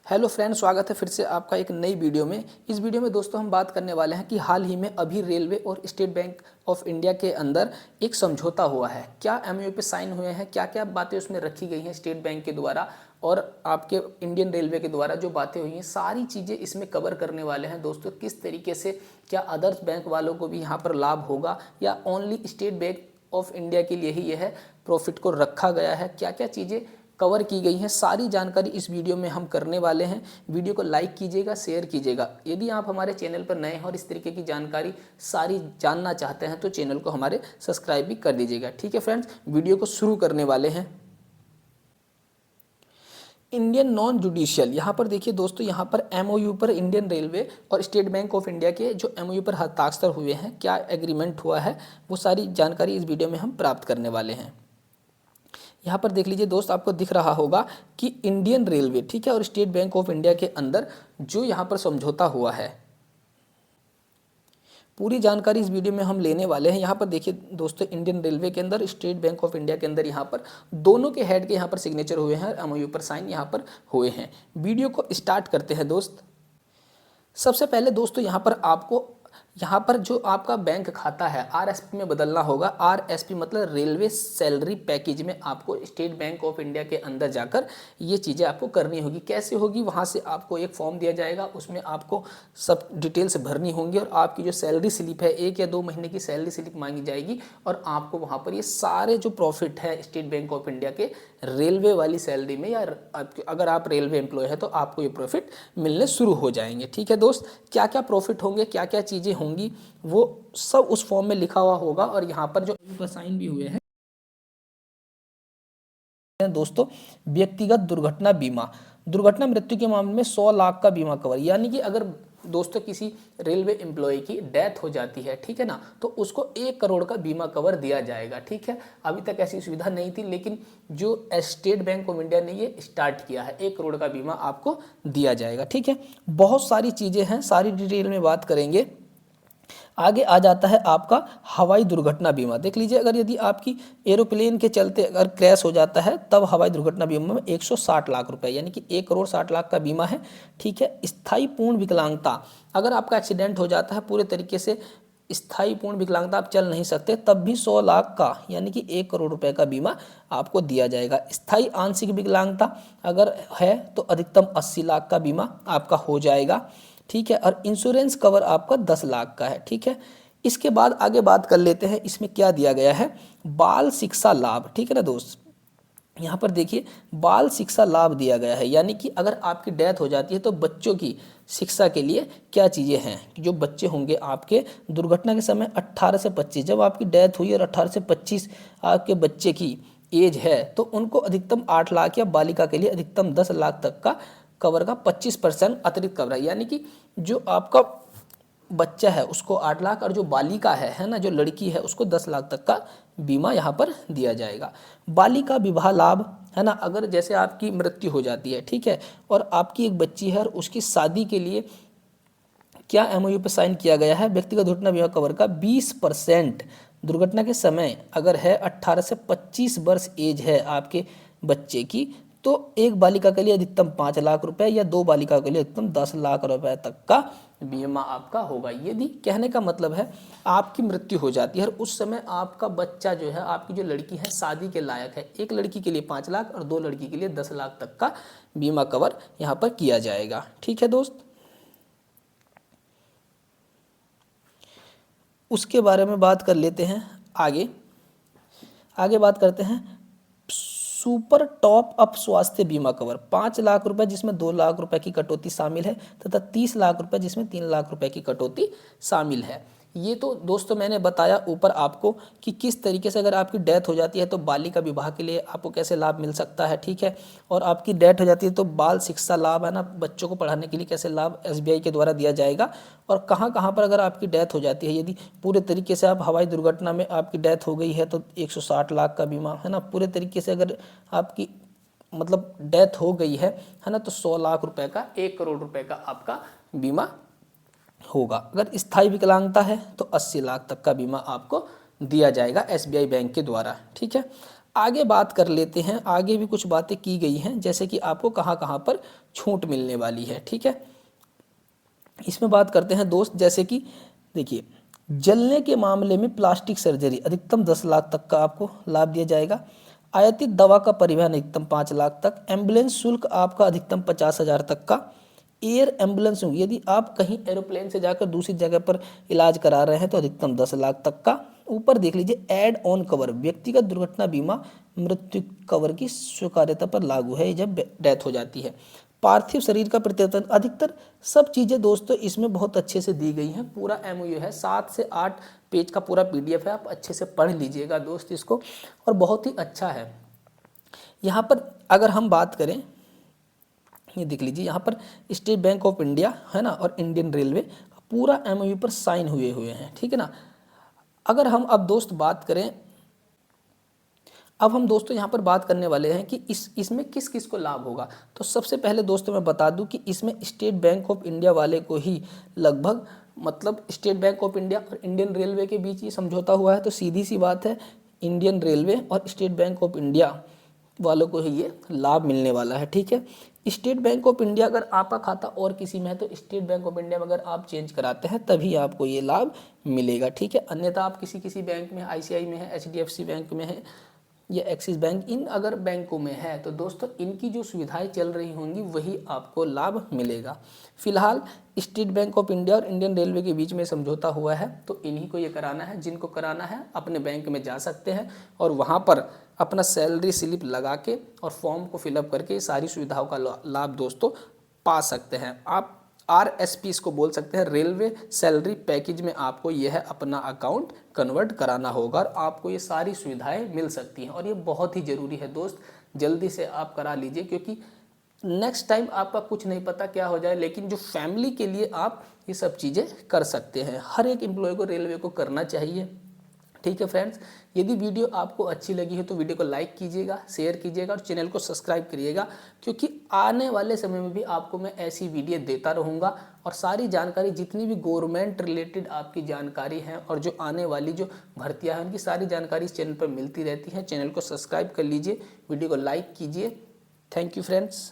Hello friends, स्वागत है फिर से आपका एक नई वीडियो में। इस वीडियो में दोस्तों हम बात करने वाले हैं कि हाल ही में अभी रेलवे और स्टेट बैंक ऑफ इंडिया के अंदर एक समझौता हुआ है। क्या एमओयू पे साइन हुए हैं, क्या क्या बातें उसमें रखी गई हैं स्टेट बैंक के द्वारा और आपके इंडियन रेलवे के द्वारा जो बातें हुई हैं, सारी चीज़ें इसमें कवर करने वाले हैं दोस्तों। किस तरीके से क्या अदर्स बैंक वालों को भी यहाँ पर लाभ होगा या only state bank of India के लिए ही यह प्रॉफिट को रखा गया है, क्या क्या चीज़ें कवर की गई हैं, सारी जानकारी इस वीडियो में हम करने वाले हैं। वीडियो को लाइक कीजिएगा, शेयर कीजिएगा। यदि आप हमारे चैनल पर नए हैं और इस तरीके की जानकारी सारी जानना चाहते हैं तो चैनल को हमारे सब्सक्राइब भी कर दीजिएगा। ठीक है फ्रेंड्स, वीडियो को शुरू करने वाले हैं। इंडियन नॉन जुडिशियल, यहाँ पर देखिए दोस्तों, यहाँ पर एमओयू पर इंडियन रेलवे और स्टेट बैंक ऑफ इंडिया के जो एमओयू पर हस्ताक्षर हुए हैं, क्या एग्रीमेंट हुआ है, वो सारी जानकारी इस वीडियो में हम प्राप्त करने वाले हैं। यहाँ पर देख लीजिए दोस्त, आपको दिख रहा होगा कि इंडियन रेलवे, ठीक है, और स्टेट बैंक ऑफ इंडिया के अंदर जो यहाँ पर समझौता हुआ है, पूरी जानकारी इस वीडियो में हम लेने वाले हैं। यहाँ पर देखिए दोस्तों, इंडियन रेलवे के अंदर, स्टेट बैंक ऑफ इंडिया के अंदर यहाँ पर दोनों के हेड के यहाँ पर सिग्नेचर हुए हैं, एमओयू पर साइन यहाँ पर हुए हैं। वीडियो को स्टार्ट करते हैं दोस्त। सबसे पहले दोस्तों यहाँ पर जो आपका बैंक खाता है आरएसपी में बदलना होगा। आरएसपी मतलब रेलवे सैलरी पैकेज में आपको स्टेट बैंक ऑफ इंडिया के अंदर जाकर ये चीज़ें आपको करनी होगी। कैसे होगी? वहाँ से आपको एक फॉर्म दिया जाएगा, उसमें आपको सब डिटेल्स भरनी होंगी और आपकी जो सैलरी स्लिप है, 1 या 2 महीने की सैलरी स्लिप मांगी जाएगी और आपको वहाँ पर ये सारे जो प्रॉफिट है स्टेट बैंक ऑफ इंडिया के रेलवे वाली सैलरी में, या अगर आप रेलवे एम्प्लॉय है तो आपको ये प्रॉफिट मिलने शुरू हो जाएंगे। ठीक है दोस्त, क्या क्या प्रॉफिट होंगे, क्या क्या चीज़ें होंगी, वो सब उस फॉर्म में लिखा हुआ होगा और यहाँ पर जो साइन भी हुए हैं दोस्तों। व्यक्तिगत दुर्घटना बीमा, दुर्घटना मृत्यु के मामले में 100 लाख का बीमा कवर, यानी कि अगर दोस्तों किसी रेलवे एम्प्लॉय की डेथ हो जाती है, ठीक है ना, तो उसको 1 करोड़ का बीमा कवर दिया जाएगा। ठीक है, अभी तक ऐसी सुविधा नहीं थी, लेकिन जो स्टेट बैंक ऑफ इंडिया ने ये स्टार्ट किया है, 1 करोड़ का बीमा आपको दिया जाएगा। ठीक है, बहुत सारी चीज़ें हैं, सारी डिटेल में बात करेंगे। आगे आ जाता है आपका हवाई दुर्घटना बीमा। देख लीजिए, अगर यदि आपकी एरोप्लेन के चलते अगर क्रैश हो जाता है, तब हवाई दुर्घटना बीमा में 160 लाख रुपए, यानी कि 1 करोड़ 60 लाख का बीमा है। ठीक है, स्थायी पूर्ण विकलांगता, अगर आपका एक्सीडेंट हो जाता है, पूरे तरीके से स्थायी पूर्ण विकलांगता, आप चल नहीं सकते, तब भी 100 लाख का यानी कि 1 करोड़ रुपए का बीमा आपको दिया जाएगा। स्थायी आंशिक विकलांगता अगर है तो अधिकतम 80 लाख का बीमा आपका हो जाएगा। ठीक है, और इंश्योरेंस कवर आपका 10 लाख का है। ठीक है, इसके बाद आगे बात कर लेते हैं, इसमें क्या दिया गया है, बाल शिक्षा लाभ। ठीक है ना दोस्त, यहाँ पर देखिए बाल शिक्षा लाभ दिया गया है, यानी कि अगर आपकी डेथ हो जाती है तो बच्चों की शिक्षा के लिए क्या चीज़ें हैं कि जो बच्चे होंगे आपके दुर्घटना के समय 18 से 25, जब आपकी डेथ हुई और 18 से 25 आपके बच्चे की एज है, तो उनको अधिकतम 8 लाख या बालिका के लिए अधिकतम 10 लाख तक का कवर का 25% अतिरिक्त कवर है, यानी कि जो आपका बच्चा है उसको 8 लाख और जो बालिका है ना, जो लड़की है, उसको 10 लाख तक का बीमा यहाँ पर दिया जाएगा। बालिका विवाह लाभ है ना, अगर जैसे आपकी मृत्यु हो जाती है, ठीक है, और आपकी एक बच्ची है और उसकी शादी के लिए क्या एमओयू पे साइन किया गया है, व्यक्तिगत दुर्घटना बीमा कवर का 20% दुर्घटना के समय अगर है 18 से 25 वर्ष एज है आपके बच्चे की, तो एक बालिका के लिए अधिकतम 5 लाख रुपए या 2 बालिका के लिए अधिकतम 10 लाख रुपए तक का बीमा आपका होगा। यदि कहने का मतलब है आपकी मृत्यु हो जाती है और उस समय आपका बच्चा जो है, आपकी जो लड़की है, शादी के लायक है, एक लड़की के लिए 5 लाख और 2 लड़की के लिए 10 लाख तक का बीमा कवर यहाँ पर किया जाएगा। ठीक है दोस्त, उसके बारे में बात कर लेते हैं। आगे बात करते हैं सुपर टॉप अप स्वास्थ्य बीमा कवर, 5 लाख रुपए जिसमें 2 लाख रुपए की कटौती शामिल है तथा 30 लाख रुपए जिसमें 3 लाख रुपए की कटौती शामिल है। ये तो दोस्तों मैंने बताया ऊपर आपको कि किस तरीके से अगर आपकी डेथ हो जाती है तो बालिका विवाह के लिए आपको कैसे लाभ मिल सकता है। ठीक है, और आपकी डेथ हो जाती है तो बाल शिक्षा लाभ है ना, बच्चों को पढ़ाने के लिए कैसे लाभ एसबीआई के द्वारा दिया जाएगा, और कहाँ कहाँ पर अगर आपकी डेथ हो जाती है, यदि पूरे तरीके से आप हवाई दुर्घटना में आपकी डेथ हो गई है तो 160 लाख का बीमा है ना, पूरे तरीके से अगर आपकी मतलब डेथ हो गई है ना, तो 100 लाख रुपए का, 1 करोड़ रुपए का आपका बीमा होगा। अगर स्थायी विकलांगता है तो 80 लाख तक का बीमा आपको दिया जाएगा एसबीआई बैंक के द्वारा। ठीक है, आगे बात कर लेते हैं, आगे भी कुछ बातें की गई हैं, जैसे कि आपको कहाँ कहाँ पर छूट मिलने वाली है। ठीक है, इसमें बात करते हैं दोस्त, जैसे कि देखिए, जलने के मामले में प्लास्टिक सर्जरी अधिकतम 10 लाख तक का आपको लाभ दिया जाएगा। आयातित दवा का परिवहन अधिकतम 5 लाख तक। एम्बुलेंस शुल्क आपका अधिकतम 50,000 तक का। एयर एम्बुलेंस, यदि आप कहीं एरोप्लेन से जाकर दूसरी जगह पर इलाज करा रहे हैं तो अधिकतम 10 लाख तक का। ऊपर देख लीजिए, एड ऑन कवर, व्यक्तिगत दुर्घटना बीमा मृत्यु कवर की स्वीकार्यता पर लागू है जब डेथ हो जाती है। पार्थिव शरीर का प्रत्यर्पण, अधिकतर सब चीज़ें दोस्तों इसमें बहुत अच्छे से दी गई हैं। पूरा एमओयू है, 7 से 8 पेज का पूरा पीडीएफ है, आप अच्छे से पढ़ लीजिएगा दोस्त इसको, और बहुत ही अच्छा है। यहाँ पर अगर हम बात करें, ये देख लीजिए, यहाँ पर स्टेट बैंक ऑफ इंडिया है ना, और इंडियन रेलवे पूरा एमओयू पर साइन हुए हुए हैं। ठीक है ना। अगर हम अब दोस्त बात करें, अब हम दोस्तों यहाँ पर बात करने वाले हैं कि इसमें किस किस को लाभ होगा। तो सबसे पहले दोस्तों मैं बता दूं कि इसमें स्टेट बैंक ऑफ इंडिया वाले को ही लगभग, मतलब स्टेट बैंक ऑफ इंडिया और इंडियन रेलवे के बीच ये समझौता हुआ है, तो सीधी सी बात है, इंडियन रेलवे और स्टेट बैंक ऑफ इंडिया वालों को ही ये लाभ मिलने वाला है। ठीक है, स्टेट बैंक ऑफ इंडिया अगर आपका खाता और किसी में है तो स्टेट बैंक ऑफ इंडिया में अगर आप चेंज कराते हैं तभी आपको ये लाभ मिलेगा। ठीक है, अन्यथा आप किसी किसी बैंक में, आईसीआई में है, एचडीएफसी बैंक में है या एक्सिस बैंक, इन अगर बैंकों में है तो दोस्तों इनकी जो सुविधाएं चल रही होंगी वही आपको लाभ मिलेगा। फिलहाल स्टेट बैंक ऑफ इंडिया और इंडियन रेलवे के बीच में समझौता हुआ है, तो इन्हीं को ये कराना है। जिनको कराना है अपने बैंक में जा सकते हैं और वहाँ पर अपना सैलरी स्लिप लगा के और फॉर्म को फिलअप करके सारी सुविधाओं का लाभ दोस्तों पा सकते हैं। आप RSP इसको बोल सकते हैं, रेलवे सैलरी पैकेज में आपको यह अपना अकाउंट कन्वर्ट कराना होगा और आपको ये सारी सुविधाएं मिल सकती हैं, और ये बहुत ही ज़रूरी है दोस्त, जल्दी से आप करा लीजिए, क्योंकि नेक्स्ट टाइम आपका कुछ नहीं पता क्या हो जाए, लेकिन जो फैमिली के लिए आप ये सब चीज़ें कर सकते हैं। हर एक एम्प्लॉय को रेलवे को करना चाहिए। ठीक है फ्रेंड्स, यदि वीडियो आपको अच्छी लगी है तो वीडियो को लाइक कीजिएगा, शेयर कीजिएगा और चैनल को सब्सक्राइब करिएगा, क्योंकि आने वाले समय में भी आपको मैं ऐसी वीडियो देता रहूँगा और सारी जानकारी, जितनी भी गवर्नमेंट रिलेटेड आपकी जानकारी है और जो आने वाली जो भर्तियाँ हैं उनकी सारी जानकारी इस चैनल पर मिलती रहती है। चैनल को सब्सक्राइब कर लीजिए, वीडियो को लाइक कीजिए। Thank you friends.